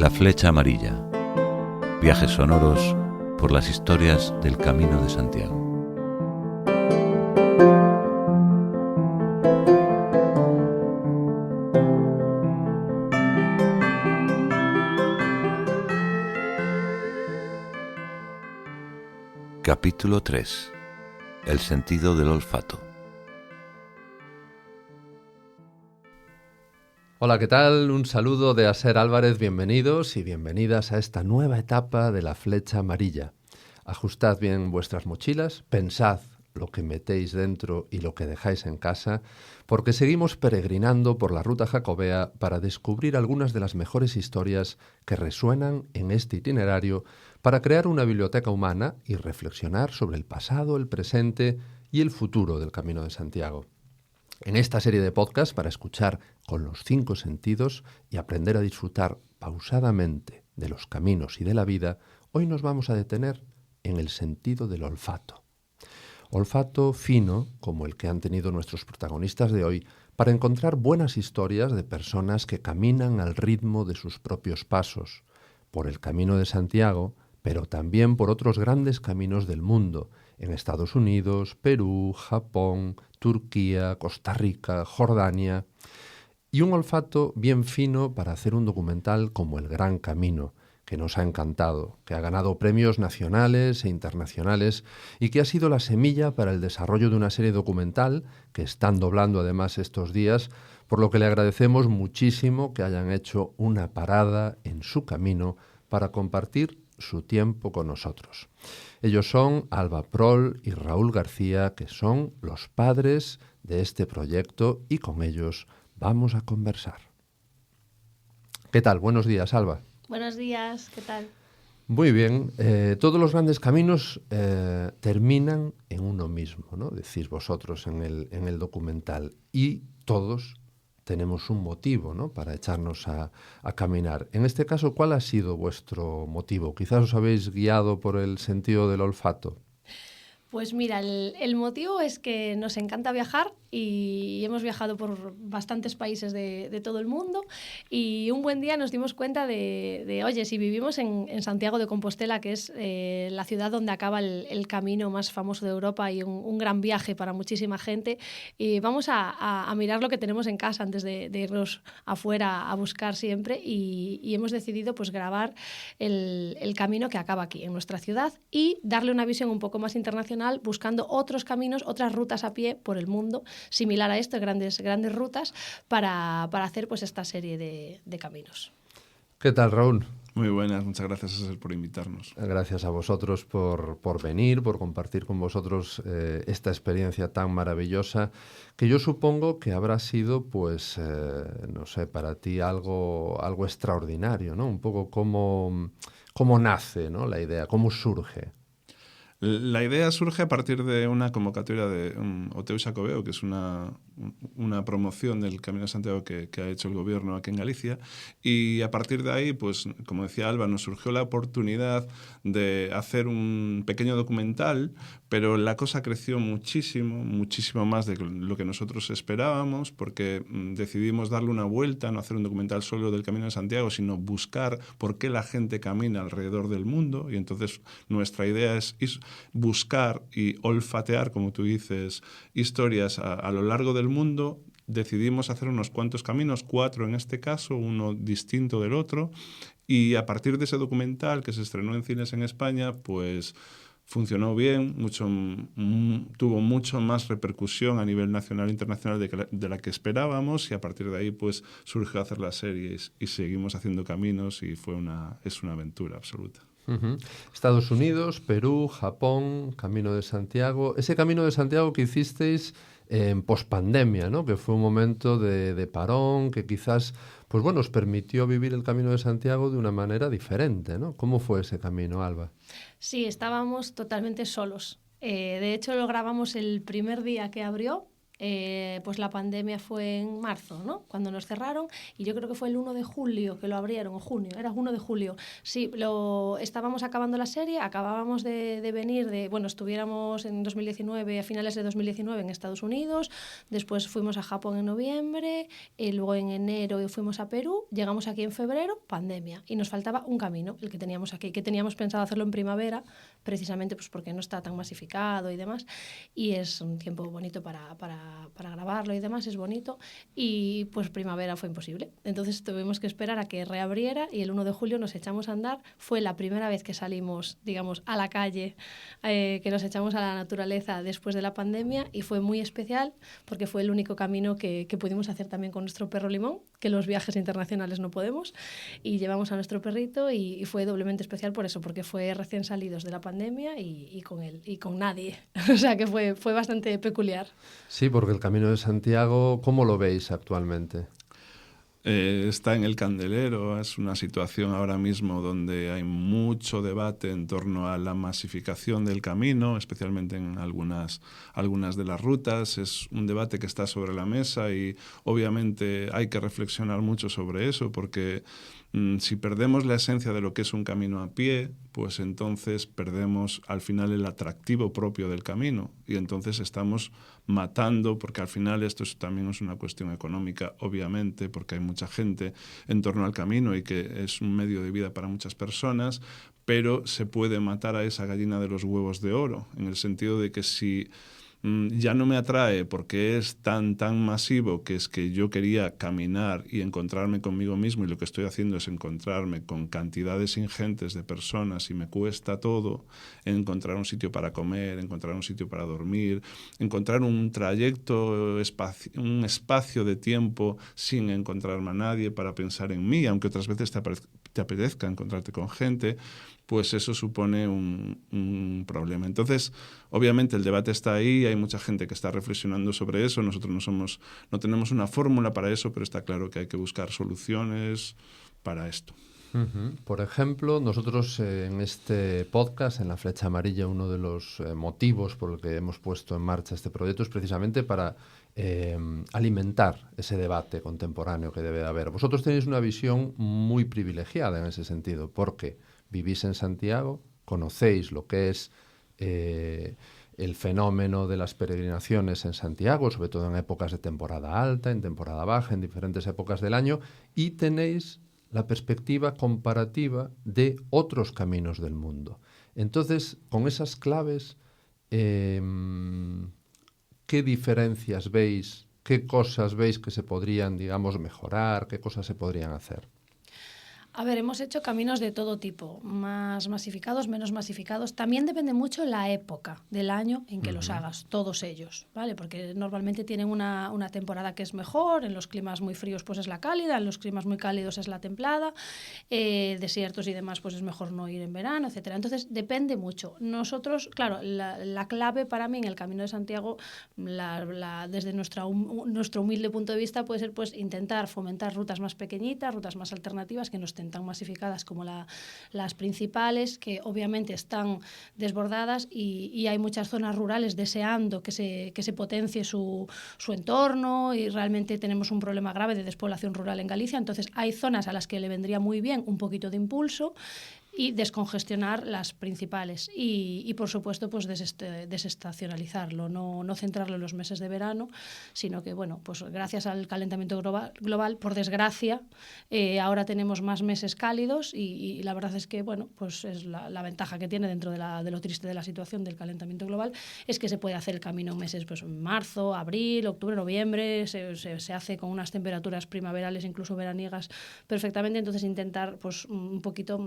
La Flecha Amarilla. Viajes sonoros por las historias del Camino de Santiago. Capítulo 3. El sentido del olfato. Hola, ¿qué tal? Un saludo de Aser Álvarez, bienvenidos y bienvenidas a esta nueva etapa de la Flecha Amarilla. Ajustad bien vuestras mochilas, pensad lo que metéis dentro y lo que dejáis en casa, porque seguimos peregrinando por la ruta jacobea para descubrir algunas de las mejores historias que resuenan en este itinerario para crear una biblioteca humana y reflexionar sobre el pasado, el presente y el futuro del Camino de Santiago. En esta serie de podcasts para escuchar con los 5 sentidos y aprender a disfrutar pausadamente de los caminos y de la vida, hoy nos vamos a detener en el sentido del olfato. Olfato fino, como el que han tenido nuestros protagonistas de hoy, para encontrar buenas historias de personas que caminan al ritmo de sus propios pasos, por el Camino de Santiago, pero también por otros grandes caminos del mundo, en Estados Unidos, Perú, Japón, Turquía, Costa Rica, Jordania. Y un olfato bien fino para hacer un documental como El Gran Camino, que nos ha encantado, que ha ganado premios nacionales e internacionales y que ha sido la semilla para el desarrollo de una serie documental que están doblando además estos días, por lo que le agradecemos muchísimo que hayan hecho una parada en su camino para compartir su tiempo con nosotros. Ellos son Alba Prol y Raúl García, que son los padres de este proyecto, y con ellos vamos a conversar. ¿Qué tal? Buenos días, Alba. Buenos días, ¿qué tal? Muy bien. Todos los grandes caminos terminan en uno mismo, ¿no? Decís vosotros en el documental. Y todos tenemos un motivo, ¿no?, para echarnos a caminar. En este caso, ¿cuál ha sido vuestro motivo? Quizás os habéis guiado por el sentido del olfato. Pues mira, el motivo es que nos encanta viajar y hemos viajado por bastantes países de todo el mundo, y un buen día nos dimos cuenta de oye, si vivimos en Santiago de Compostela, que es la ciudad donde acaba el camino más famoso de Europa y un gran viaje para muchísima gente, y vamos a mirar lo que tenemos en casa antes de irnos afuera a buscar siempre, y hemos decidido pues grabar el camino que acaba aquí en nuestra ciudad y darle una visión un poco más internacional, buscando otros caminos, otras rutas a pie por el mundo, similar a esto, grandes rutas, para hacer pues esta serie de caminos. ¿Qué tal, Raúl? Muy buenas, muchas gracias, César, por invitarnos. Gracias a vosotros por venir, por compartir con vosotros esta experiencia tan maravillosa, que yo supongo que habrá sido, pues, no sé, para ti algo extraordinario, ¿no? Un poco cómo nace, ¿no?, la idea, cómo surge. La idea surge a partir de una convocatoria de Oteu Xacobeo, que es una promoción del Camino de Santiago que ha hecho el gobierno aquí en Galicia, y a partir de ahí, pues como decía Alba, nos surgió la oportunidad de hacer un pequeño documental, pero la cosa creció muchísimo más de lo que nosotros esperábamos, porque decidimos darle una vuelta, no hacer un documental solo del Camino de Santiago, sino buscar por qué la gente camina alrededor del mundo, y entonces nuestra idea es buscar y olfatear, como tú dices, historias a lo largo del mundo. Decidimos hacer unos cuantos caminos, 4 en este caso, uno distinto del otro, y a partir de ese documental que se estrenó en cines en España, pues funcionó bien, tuvo mucho más repercusión a nivel nacional e internacional de la que esperábamos, y a partir de ahí pues surgió hacer las series y seguimos haciendo caminos, y es una aventura absoluta. Uh-huh. Estados Unidos, Perú, Japón, Camino de Santiago. Ese Camino de Santiago que hicisteis en pospandemia, ¿no?, que fue un momento de parón, que quizás, pues bueno, os permitió vivir el Camino de Santiago de una manera diferente, ¿no? ¿Cómo fue ese camino, Alba? Sí, estábamos totalmente solos. De hecho, lo grabamos el primer día que abrió. pues la pandemia fue en marzo, ¿no? Cuando nos cerraron, y yo creo que fue el 1 de julio que lo abrieron, o junio, era 1 de julio. Sí, estábamos acabando la serie, acabábamos de venir estuviéramos en 2019, a finales de 2019 en Estados Unidos, después fuimos a Japón en noviembre, y luego en enero fuimos a Perú, llegamos aquí en febrero, pandemia, y nos faltaba un camino, el que teníamos aquí, que teníamos pensado hacerlo en primavera, precisamente pues porque no está tan masificado y demás, y es un tiempo bonito para grabarlo y demás, es bonito, y pues primavera fue imposible. Entonces tuvimos que esperar a que reabriera y el 1 de julio nos echamos a andar. Fue la primera vez que salimos, digamos, a la calle, que nos echamos a la naturaleza después de la pandemia, y fue muy especial porque fue el único camino que pudimos hacer también con nuestro perro Limón, que los viajes internacionales no podemos, y llevamos a nuestro perrito, y fue doblemente especial por eso, porque fue recién salidos de la pandemia y con él y con nadie. O sea que fue bastante peculiar. Sí, porque el Camino de Santiago, ¿cómo lo veis actualmente? Está en el candelero, es una situación ahora mismo donde hay mucho debate en torno a la masificación del camino, especialmente en algunas de las rutas. Es un debate que está sobre la mesa y obviamente hay que reflexionar mucho sobre eso, porque si perdemos la esencia de lo que es un camino a pie, pues entonces perdemos al final el atractivo propio del camino, y entonces estamos matando, porque al final esto también es una cuestión económica, obviamente, porque hay mucha gente en torno al camino y que es un medio de vida para muchas personas, pero se puede matar a esa gallina de los huevos de oro, en el sentido de que si ya no me atrae porque es tan masivo, que es que yo quería caminar y encontrarme conmigo mismo, y lo que estoy haciendo es encontrarme con cantidades ingentes de personas, y me cuesta todo encontrar un sitio para comer, encontrar un sitio para dormir, encontrar un trayecto, un espacio de tiempo sin encontrarme a nadie para pensar en mí, aunque otras veces te apetezca encontrarte con gente, pues eso supone un problema. Entonces, obviamente el debate está ahí, hay mucha gente que está reflexionando sobre eso, nosotros no tenemos una fórmula para eso, pero está claro que hay que buscar soluciones para esto. Uh-huh. Por ejemplo, nosotros en este podcast, en La Flecha Amarilla, uno de los motivos por el que hemos puesto en marcha este proyecto es precisamente para alimentar ese debate contemporáneo que debe de haber. Vosotros tenéis una visión muy privilegiada en ese sentido, porque vivís en Santiago, conocéis lo que es el fenómeno de las peregrinaciones en Santiago, sobre todo en épocas de temporada alta, en temporada baja, en diferentes épocas del año, y tenéis la perspectiva comparativa de otros caminos del mundo. Entonces, con esas claves, ¿qué diferencias veis? ¿Qué cosas veis que se podrían, digamos, mejorar? ¿Qué cosas se podrían hacer? A ver, hemos hecho caminos de todo tipo, más masificados, menos masificados. También depende mucho la época del año en que los hagas, todos ellos, ¿vale? Porque normalmente tienen una temporada que es mejor, en los climas muy fríos pues es la cálida, en los climas muy cálidos es la templada, desiertos y demás pues es mejor no ir en verano, etcétera. Entonces depende mucho. Nosotros, claro, la clave para mí en el Camino de Santiago, desde nuestro humilde punto de vista, puede ser pues intentar fomentar rutas más pequeñitas, rutas más alternativas que no estén tan masificadas como las principales, que obviamente están desbordadas y hay muchas zonas rurales deseando que se potencie su entorno, y realmente tenemos un problema grave de despoblación rural en Galicia. Entonces hay zonas a las que le vendría muy bien un poquito de impulso y descongestionar las principales y por supuesto pues desestacionalizarlo, no centrarlo en los meses de verano, sino que bueno, pues gracias al calentamiento global, por desgracia, ahora tenemos más meses cálidos y la verdad es que bueno, pues es la ventaja que tiene dentro de lo triste de la situación del calentamiento global, es que se puede hacer el camino en meses pues marzo, abril, octubre, noviembre, se hace con unas temperaturas primaverales, incluso veraniegas perfectamente. Entonces intentar pues un poquito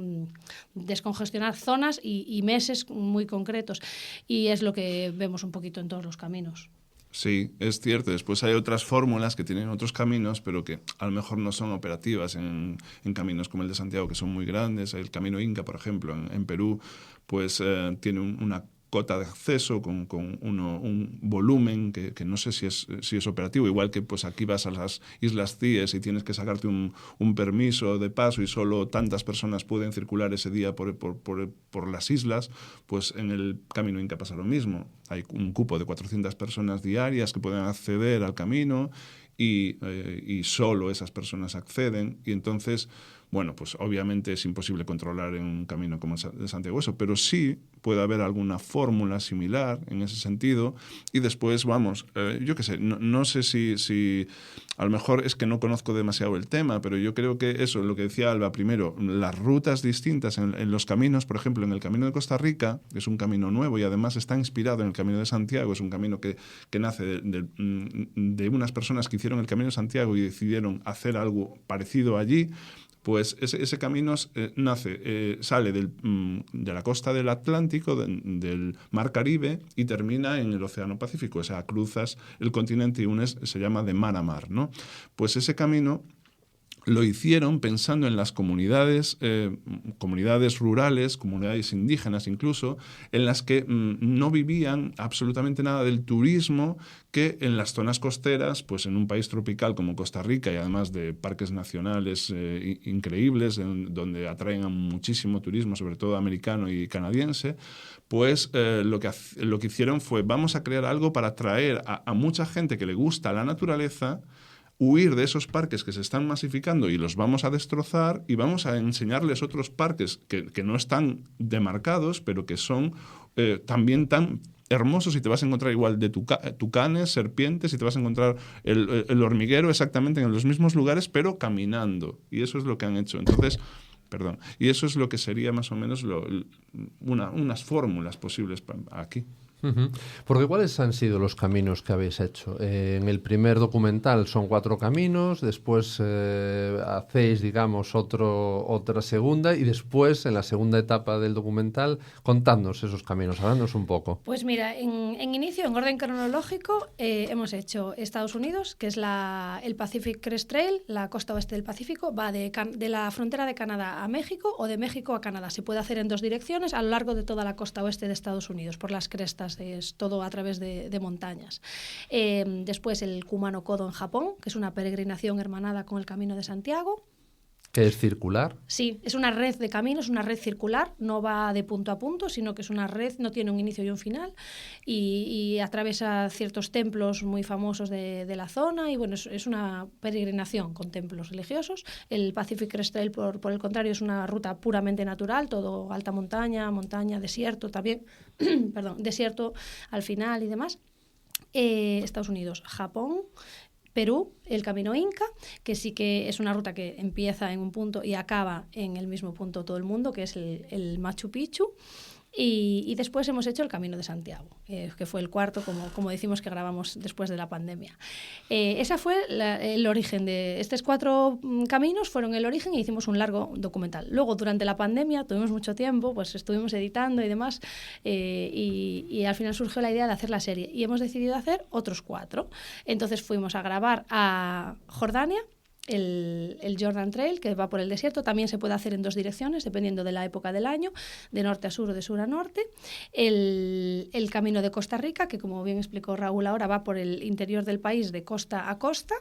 descongestionar zonas y meses muy concretos, y es lo que vemos un poquito en todos los caminos. Sí, es cierto. Después hay otras fórmulas que tienen otros caminos, pero que a lo mejor no son operativas en caminos como el de Santiago, que son muy grandes. El camino Inca, por ejemplo, en Perú, pues tiene una cota de acceso, con un volumen que no sé si es operativo, igual que pues aquí vas a las Islas Cíes y tienes que sacarte un permiso de paso y solo tantas personas pueden circular ese día por las islas, pues en el Camino Inca pasa lo mismo. Hay un cupo de 400 personas diarias que pueden acceder al camino y solo esas personas acceden, y entonces, bueno, pues obviamente es imposible controlar en un camino como el de Santiago eso, pero sí puede haber alguna fórmula similar en ese sentido. Y después, vamos, yo qué sé, no sé si a lo mejor es que no conozco demasiado el tema, pero yo creo que eso, lo que decía Alba, primero, las rutas distintas en los caminos, por ejemplo, en el Camino de Costa Rica, que es un camino nuevo y además está inspirado en el Camino de Santiago, es un camino que nace de unas personas que hicieron el Camino de Santiago y decidieron hacer algo parecido allí. Pues ese camino sale de la costa del Atlántico, del Mar Caribe, y termina en el Océano Pacífico. O sea, cruzas el continente y unes, se llama de mar a mar, ¿no? Pues ese camino lo hicieron pensando en las comunidades rurales, comunidades indígenas incluso, en las que no vivían absolutamente nada del turismo que en las zonas costeras, pues en un país tropical como Costa Rica, y además de parques nacionales increíbles, donde atraen a muchísimo turismo, sobre todo americano y canadiense, pues lo que hicieron fue: vamos a crear algo para atraer a mucha gente que le gusta la naturaleza, huir de esos parques que se están masificando y los vamos a destrozar, y vamos a enseñarles otros parques que no están demarcados, pero que son también tan hermosos, y te vas a encontrar igual de tucanes, serpientes, y te vas a encontrar el hormiguero exactamente en los mismos lugares, pero caminando. Y eso es lo que han hecho. Entonces, y eso es lo que sería más o menos unas fórmulas posibles aquí. Uh-huh. Porque ¿cuáles han sido los caminos que habéis hecho? En el primer documental son 4 caminos, después hacéis, digamos, otra segunda, y después, en la segunda etapa del documental, contadnos esos caminos, hablándonos un poco. Pues mira, en inicio, en orden cronológico, hemos hecho Estados Unidos, que es el Pacific Crest Trail, la costa oeste del Pacífico, va de la frontera de Canadá a México o de México a Canadá. Se puede hacer en 2 direcciones a lo largo de toda la costa oeste de Estados Unidos, por las crestas. Es todo a través de montañas. Después el Kumano Kodo en Japón, que es una peregrinación hermanada con el Camino de Santiago. ¿Que es circular? Sí, es una red de caminos, una red circular, no va de punto a punto, sino que es una red, no tiene un inicio y un final, y atraviesa ciertos templos muy famosos de la zona, y bueno, es una peregrinación con templos religiosos. El Pacific Crest Trail, por el contrario, es una ruta puramente natural, todo alta montaña, desierto también, desierto al final y demás. Estados Unidos, Japón, Perú, el Camino Inca, que sí que es una ruta que empieza en un punto y acaba en el mismo punto todo el mundo, que es el Machu Picchu. Y después hemos hecho el Camino de Santiago, que fue el 4, como decimos, que grabamos después de la pandemia. Esa fue el origen de estos 4 caminos, fueron el origen, y hicimos un largo documental. Luego, durante la pandemia, tuvimos mucho tiempo, pues estuvimos editando y demás, y al final surgió la idea de hacer la serie, y hemos decidido hacer otros 4. Entonces fuimos a grabar a Jordania, el Jordan Trail, que va por el desierto, también se puede hacer en 2 direcciones, dependiendo de la época del año, de norte a sur o de sur a norte. El Camino de Costa Rica, que como bien explicó Raúl ahora, va por el interior del país de costa a costa.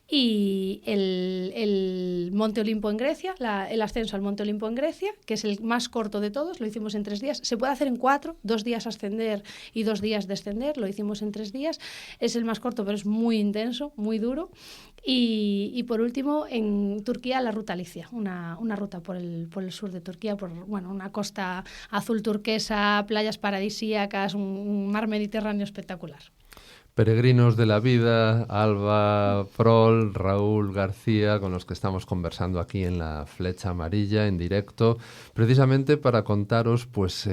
Y el Monte Olimpo en Grecia, el ascenso al Monte Olimpo en Grecia, que es el más corto de todos, lo hicimos en 3 días. Se puede hacer en 4, 2 días ascender y 2 días descender, lo hicimos en 3 días. Es el más corto, pero es muy intenso, muy duro. Y por último, en Turquía, la Ruta Alicia, una ruta por el sur de Turquía, por una costa azul turquesa, playas paradisíacas, un mar Mediterráneo espectacular. Peregrinos de la vida, Alba Prol, Raúl García, con los que estamos conversando aquí en la Flecha Amarilla, en directo, precisamente para contaros pues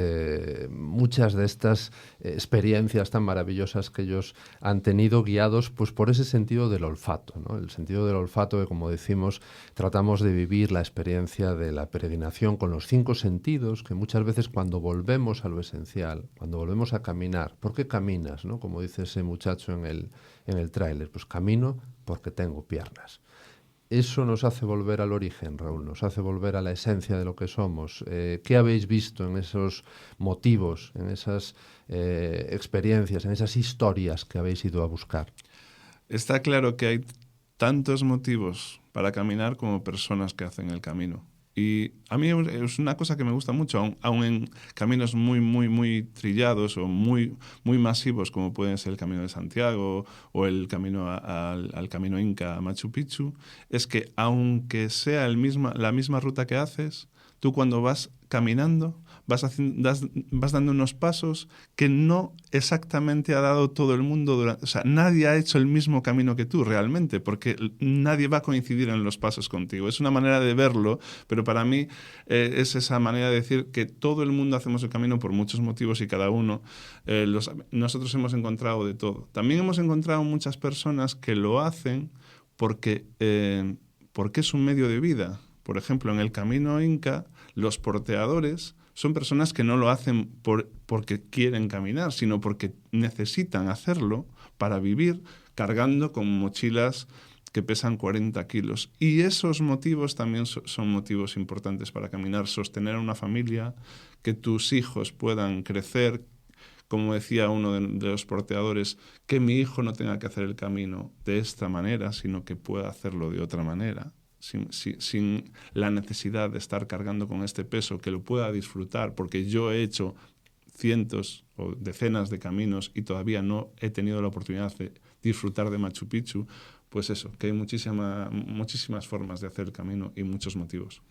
muchas de estas experiencias tan maravillosas que ellos han tenido, guiados pues por ese sentido del olfato, ¿no? El sentido del olfato, que como decimos, tratamos de vivir la experiencia de la peregrinación con los 5 sentidos, que muchas veces cuando volvemos a lo esencial, cuando volvemos a caminar, ¿por qué caminas, no? Como dice ese muchacho en el tráiler, pues camino porque tengo piernas. eso nos hace volver al origen, Raúl, nos hace volver a la esencia de lo que somos. ¿Qué habéis visto en esos motivos, en esas experiencias, en esas historias que habéis ido a buscar? Está claro que hay tantos motivos para caminar como personas que hacen el camino. Y a mí es una cosa que me gusta mucho, aun en caminos muy, muy, muy trillados o muy, muy masivos, como pueden ser el Camino de Santiago o el camino al Camino Inca a Machu Picchu, es que aunque sea la misma ruta que haces, tú cuando vas caminando vas dando unos pasos que no exactamente ha dado todo el mundo. O sea, nadie ha hecho el mismo camino que tú realmente, porque nadie va a coincidir en los pasos contigo. Es una manera de verlo, pero para mí es esa manera de decir que todo el mundo hacemos el camino por muchos motivos y cada uno. Nosotros hemos encontrado de todo. También hemos encontrado muchas personas que lo hacen porque es un medio de vida. Por ejemplo, en el Camino Inca, los porteadores son personas que no lo hacen porque quieren caminar, sino porque necesitan hacerlo para vivir cargando con mochilas que pesan 40 kilos. Y esos motivos también son motivos importantes para caminar. Sostener una familia, que tus hijos puedan crecer, como decía uno de los porteadores, que mi hijo no tenga que hacer el camino de esta manera, sino que pueda hacerlo de otra manera. Sin la necesidad de estar cargando con este peso, que lo pueda disfrutar, porque yo he hecho cientos o decenas de caminos y todavía no he tenido la oportunidad de disfrutar de Machu Picchu. Pues eso, que hay muchísimas formas de hacer el camino y muchos motivos.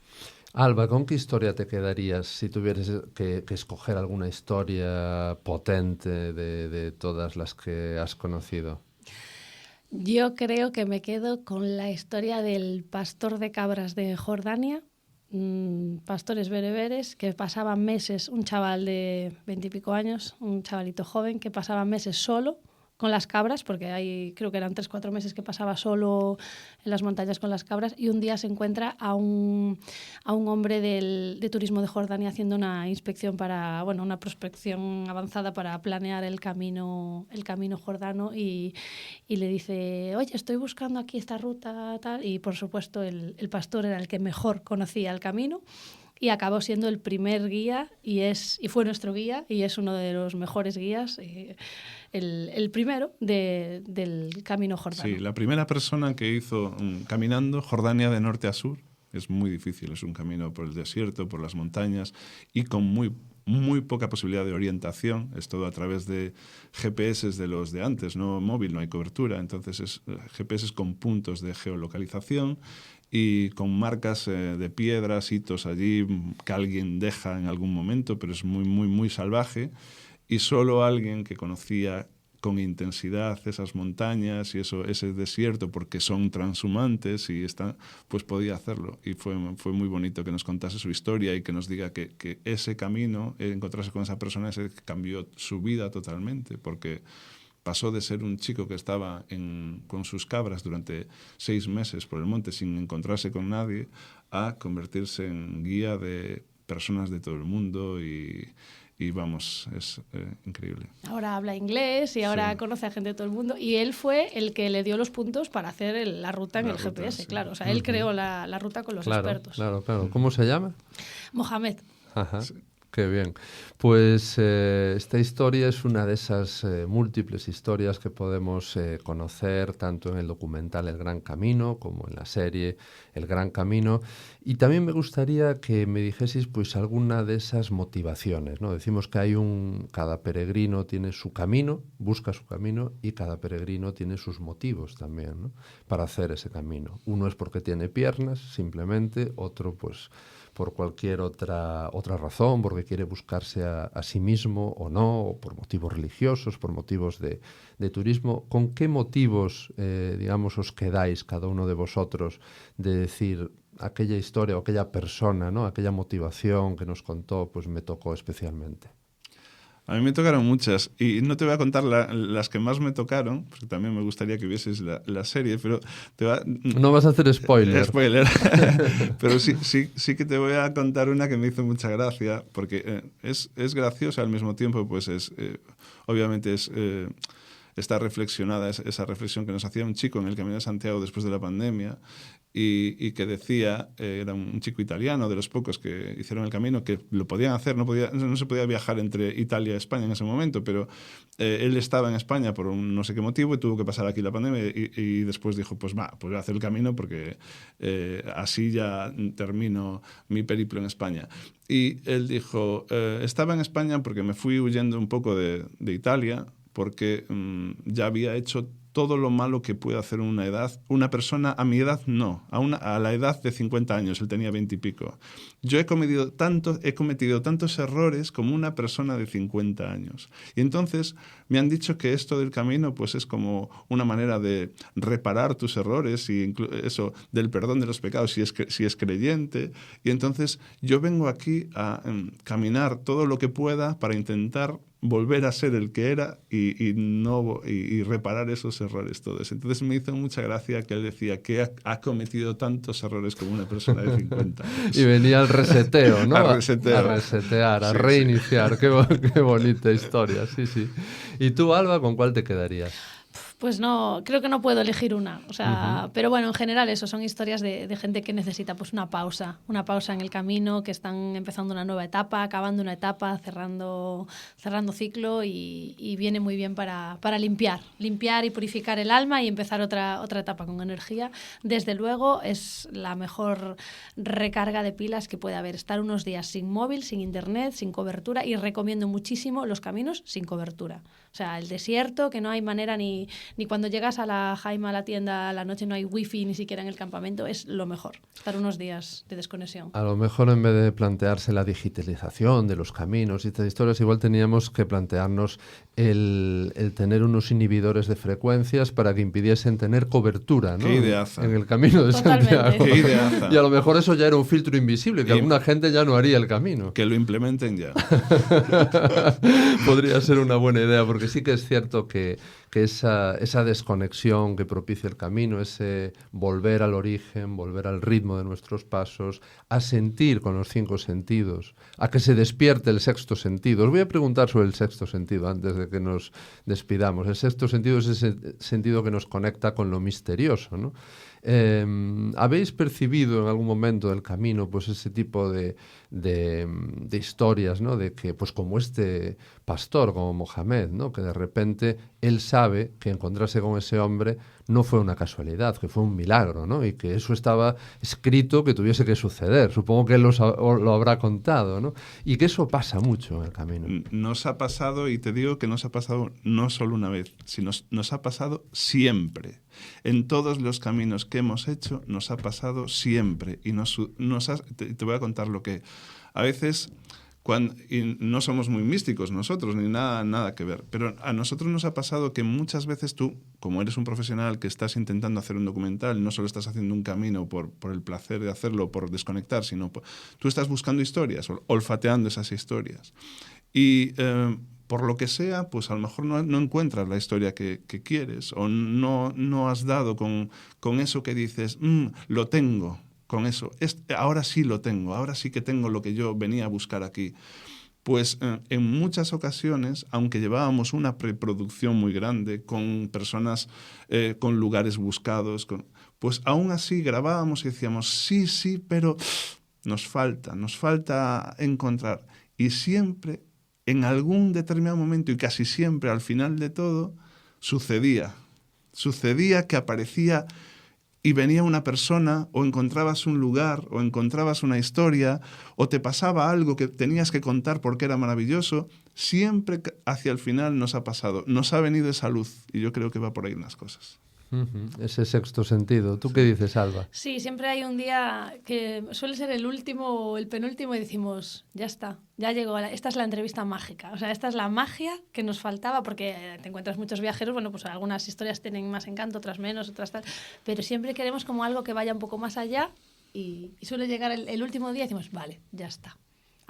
Alba, ¿con qué historia te quedarías si tuvieras que escoger alguna historia potente de todas las que has conocido? Yo creo que me quedo con la historia del pastor de cabras de Jordania, pastores bereberes que pasaban meses, un chaval de 20 y pico años, un chavalito joven que pasaba meses solo con las cabras, porque creo que eran 3-4 meses que pasaba solo en las montañas con las cabras, y un día se encuentra a un hombre de turismo de Jordania haciendo una inspección una prospección avanzada para planear el camino jordano, y le dice: oye, estoy buscando aquí esta ruta, tal, y por supuesto el pastor era el que mejor conocía el camino, y acabó siendo el primer guía y fue nuestro guía y es uno de los mejores guías, el primero del Camino Jordano. Sí, la primera persona que hizo caminando Jordania de norte a sur. Es muy difícil, es un camino por el desierto, por las montañas y con muy, muy poca posibilidad de orientación. Es todo a través de GPS de los de antes, no móvil, no hay cobertura. Entonces es GPS con puntos de geolocalización y con marcas de piedras, hitos allí que alguien deja en algún momento, pero es muy, muy, muy salvaje. Y solo alguien que conocía con intensidad esas montañas y ese desierto, porque son transhumantes y pues podía hacerlo. Y fue muy bonito que nos contase su historia y que nos diga que ese camino, encontrarse con esa persona, cambió su vida totalmente, porque pasó de ser un chico que estaba con sus cabras durante 6 meses por el monte sin encontrarse con nadie, a convertirse en guía de personas de todo el mundo y vamos, es increíble. Ahora habla inglés y ahora conoce a gente de todo el mundo, y él fue el que le dio los puntos para hacer la ruta en el GPS, sí. Claro. O sea, él creó la ruta con los expertos. Claro. ¿Cómo se llama? Mohamed. Ajá. Sí. Qué bien. Pues esta historia es una de esas múltiples historias que podemos conocer tanto en el documental El Gran Camino como en la serie El Gran Camino. Y también me gustaría que me dijeseis pues alguna de esas motivaciones, ¿no? Decimos que cada peregrino tiene su camino, busca su camino, y cada peregrino tiene sus motivos también, ¿no?, para hacer ese camino. Uno es porque tiene piernas, simplemente, otro pues por cualquier otra razón, porque quiere buscarse a sí mismo o no, o por motivos religiosos, por motivos de turismo. ¿Con qué motivos, os quedáis cada uno de vosotros de decir aquella historia o aquella persona, ¿no?, aquella motivación que nos contó, pues me tocó especialmente? A mí me tocaron muchas y no te voy a contar las que más me tocaron, porque también me gustaría que vieses la serie, pero no vas a hacer spoiler. Pero sí que te voy a contar una que me hizo mucha gracia, porque es graciosa al mismo tiempo, pues obviamente está reflexionada, esa reflexión que nos hacía un chico en el Camino de Santiago después de la pandemia y que decía, era un chico italiano, de los pocos que hicieron el camino, que lo podían hacer, no se podía viajar entre Italia y España en ese momento, pero él estaba en España por un no sé qué motivo y tuvo que pasar aquí la pandemia y después dijo, pues voy a hacer el camino porque así ya termino mi periplo en España. Y él dijo, estaba en España porque me fui huyendo un poco de Italia, porque ya había hecho todo lo malo que puede hacer una persona a mi edad, no, a la edad de 50 años, él tenía 20 y pico. Yo he cometido tantos errores como una persona de 50 años. Y entonces me han dicho que esto del camino pues es como una manera de reparar tus errores y eso del perdón de los pecados si es creyente. Y entonces yo vengo aquí a caminar todo lo que pueda para intentar volver a ser el que era y reparar esos errores todos. Entonces me hizo mucha gracia que él decía que ha cometido tantos errores como una persona de 50 años. Y venía al reseteo, ¿no? A resetear, a reiniciar. Sí. Qué bonita historia, sí. ¿Y tú, Alba, con cuál te quedarías? Pues no, creo que no puedo elegir una. O sea, pero bueno, en general eso, son historias de gente que necesita pues una pausa en el camino, que están empezando una nueva etapa, acabando una etapa, cerrando ciclo y viene muy bien para limpiar y purificar el alma y empezar otra etapa con energía. Desde luego es la mejor recarga de pilas que puede haber. Estar unos días sin móvil, sin internet, sin cobertura, y recomiendo muchísimo los caminos sin cobertura. O sea, el desierto, que no hay manera ni cuando llegas a la Jaima, a la tienda, a la noche no hay wifi ni siquiera en el campamento, es lo mejor, estar unos días de desconexión. A lo mejor en vez de plantearse la digitalización de los caminos y estas historias, igual teníamos que plantearnos el tener unos inhibidores de frecuencias para que impidiesen tener cobertura, ¿no? Qué ideaza. En el camino de Totalmente. Santiago. Qué ideaza. Y a lo mejor eso ya era un filtro invisible, que alguna gente ya no haría el camino. Que lo implementen ya. Podría ser una buena idea, porque sí que es cierto que esa desconexión que propicia el camino, ese volver al origen, volver al ritmo de nuestros pasos, a sentir con los 5 sentidos, a que se despierte el sexto sentido. Os voy a preguntar sobre el sexto sentido antes de que nos despidamos. El sexto sentido es ese sentido que nos conecta con lo misterioso, ¿no? ¿Habéis percibido en algún momento del camino pues ese tipo de historias, ¿no? De que, pues como este pastor, como Mohamed, ¿no? Que de repente él sabe que encontrarse con ese hombre no fue una casualidad, que fue un milagro, ¿no? Y que eso estaba escrito que tuviese que suceder. Supongo que él lo habrá contado, ¿no? Y que eso pasa mucho en el camino. Nos ha pasado, y te digo que nos ha pasado no solo una vez, sino nos ha pasado siempre. En todos los caminos que hemos hecho nos ha pasado siempre. Y te voy a contar lo que a veces... y no somos muy místicos nosotros, ni nada que ver, pero a nosotros nos ha pasado que muchas veces tú, como eres un profesional que estás intentando hacer un documental, no solo estás haciendo un camino por el placer de hacerlo, por desconectar, sino tú estás buscando historias, olfateando esas historias. Y por lo que sea, pues a lo mejor no encuentras la historia que quieres, o no has dado con eso que dices, lo tengo. Con eso, ahora sí lo tengo, ahora sí que tengo lo que yo venía a buscar aquí. Pues en muchas ocasiones, aunque llevábamos una preproducción muy grande, con personas, con lugares buscados, pues aún así grabábamos y decíamos, sí, pero nos falta encontrar. Y siempre, en algún determinado momento, y casi siempre al final de todo, sucedía que aparecía... y venía una persona, o encontrabas un lugar, o encontrabas una historia, o te pasaba algo que tenías que contar porque era maravilloso, siempre hacia el final nos ha pasado. Nos ha venido esa luz, y yo creo que va por ahí las cosas. Ese sexto sentido. ¿Tú qué dices, Alba? Sí, siempre hay un día que suele ser el último o el penúltimo y decimos, ya está, ya llegó, esta es la entrevista mágica. O sea, esta es la magia que nos faltaba, porque te encuentras muchos viajeros, bueno, pues algunas historias tienen más encanto, otras menos, otras tal, pero siempre queremos como algo que vaya un poco más allá y suele llegar el último día y decimos, vale, ya está.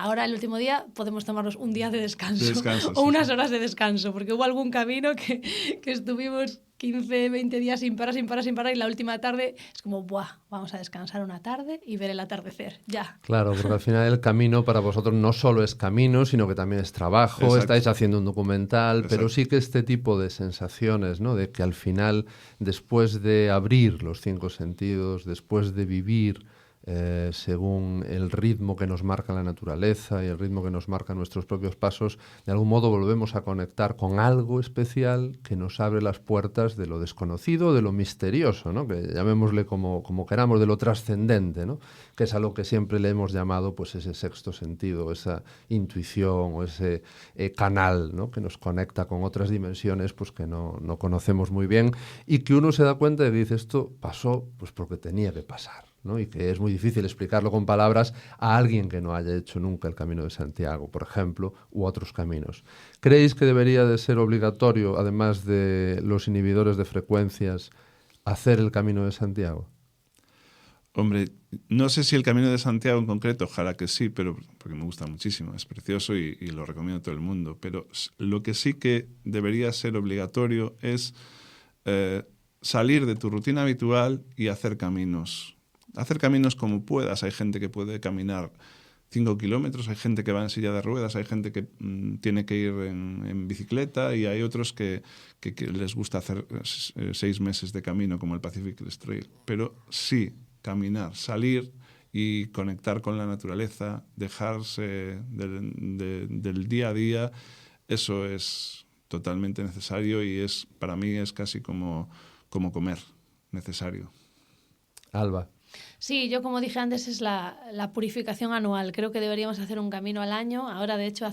Ahora, el último día, podemos tomarnos un día de descanso, Descanso, o unas horas de descanso, porque hubo algún camino que estuvimos 15, 20 días sin parar, y la última tarde es como, ¡buah! Vamos a descansar una tarde y ver el atardecer, ya. Claro, porque al final el camino para vosotros no solo es camino, sino que también es trabajo, Exacto. estáis haciendo un documental, Exacto. pero sí que este tipo de sensaciones, ¿no? De que al final, después de abrir los 5 sentidos, después de vivir según el ritmo que nos marca la naturaleza y el ritmo que nos marcan nuestros propios pasos, de algún modo volvemos a conectar con algo especial que nos abre las puertas de lo desconocido, de lo misterioso, ¿no? Que llamémosle como queramos, de lo trascendente, ¿no? Que es a lo que siempre le hemos llamado pues ese sexto sentido, esa intuición o ese canal, ¿no? Que nos conecta con otras dimensiones pues que no conocemos muy bien y que uno se da cuenta de que dice esto pasó pues porque tenía que pasar, ¿no? Y que es muy difícil explicarlo con palabras a alguien que no haya hecho nunca el Camino de Santiago, por ejemplo, u otros caminos. ¿Creéis que debería de ser obligatorio, además de los inhibidores de frecuencias, hacer el Camino de Santiago? Hombre, no sé si el Camino de Santiago en concreto, ojalá que sí, pero porque me gusta muchísimo, es precioso y lo recomiendo a todo el mundo. Pero lo que sí que debería ser obligatorio es salir de tu rutina habitual y hacer caminos. Hacer caminos como puedas. Hay gente que puede caminar 5 kilómetros, hay gente que va en silla de ruedas, hay gente que tiene que ir en bicicleta y hay otros que les gusta hacer 6 meses de camino como el Pacific Crest Trail. Pero sí, caminar, salir y conectar con la naturaleza, dejarse del día a día, eso es totalmente necesario y para mí es casi como comer, necesario. Alba. Sí, yo como dije antes es la purificación anual. Creo que deberíamos hacer un camino al año. Ahora, de hecho,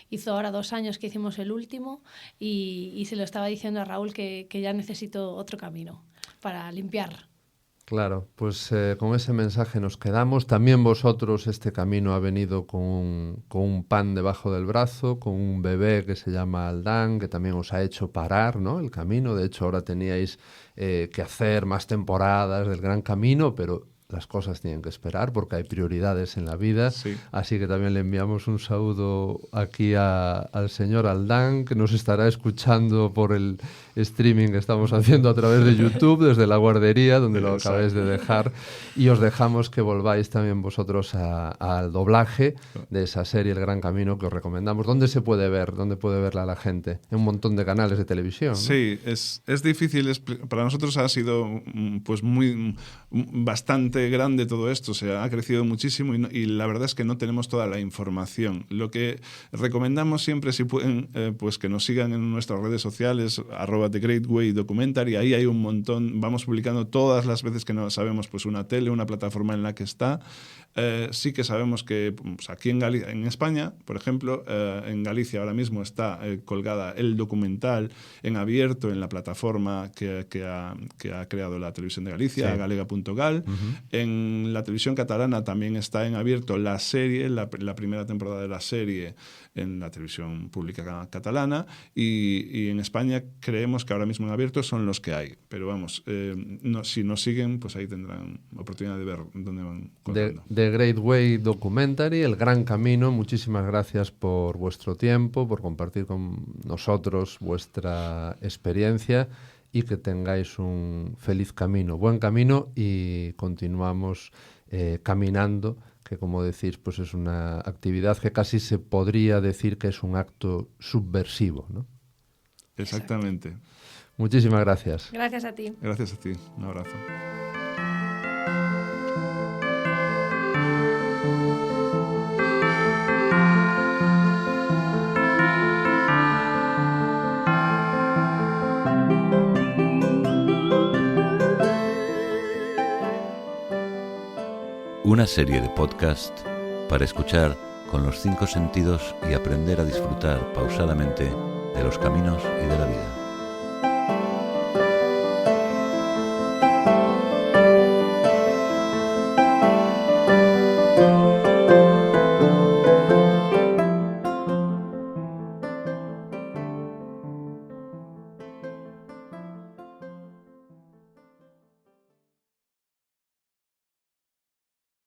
hizo ahora 2 años que hicimos el último y se lo estaba diciendo a Raúl que ya necesito otro camino para limpiar. Claro, pues con ese mensaje nos quedamos. También vosotros, este camino ha venido con un pan debajo del brazo, con un bebé que se llama Aldán, que también os ha hecho parar, ¿no? El camino. De hecho, ahora teníais que hacer más temporadas del Gran Camino, pero las cosas tienen que esperar porque hay prioridades en la vida. Sí. Así que también le enviamos un saludo aquí al señor Aldán, que nos estará escuchando por el streaming que estamos haciendo a través de YouTube, desde la guardería, donde lo acabáis de dejar. Y os dejamos que volváis también vosotros al doblaje de esa serie El Gran Camino que os recomendamos. ¿Dónde se puede ver? ¿Dónde puede verla la gente? En un montón de canales de televisión, ¿no? Sí, es difícil. Para nosotros ha sido pues bastante grande todo esto, ha crecido muchísimo y la verdad es que no tenemos toda la información. Lo que recomendamos siempre, si pueden, pues que nos sigan en nuestras redes sociales, @TheGreatWayDocumentary, ahí hay un montón, vamos publicando todas las veces que no sabemos pues una tele, una plataforma en la que está. Sí que sabemos que pues aquí en España, por ejemplo, en Galicia ahora mismo está colgada el documental en abierto en la plataforma que ha creado la televisión de Galicia, sí, galega.gal. En la televisión catalana también está en abierto la serie, la primera temporada de la serie en la televisión pública catalana y en España creemos que ahora mismo en abierto son los que hay. Pero vamos, si nos siguen, pues ahí tendrán oportunidad de ver dónde van contando. The Great Way Documentary, El Gran Camino. Muchísimas gracias por vuestro tiempo, por compartir con nosotros vuestra experiencia y que tengáis un feliz camino, buen camino y continuamos caminando, que como decís, pues es una actividad que casi se podría decir que es un acto subversivo, ¿no? Exactamente. Exacto. Muchísimas gracias. Gracias a ti. Gracias a ti. Un abrazo. Una serie de podcast para escuchar con los 5 sentidos y aprender a disfrutar pausadamente de los caminos y de la vida.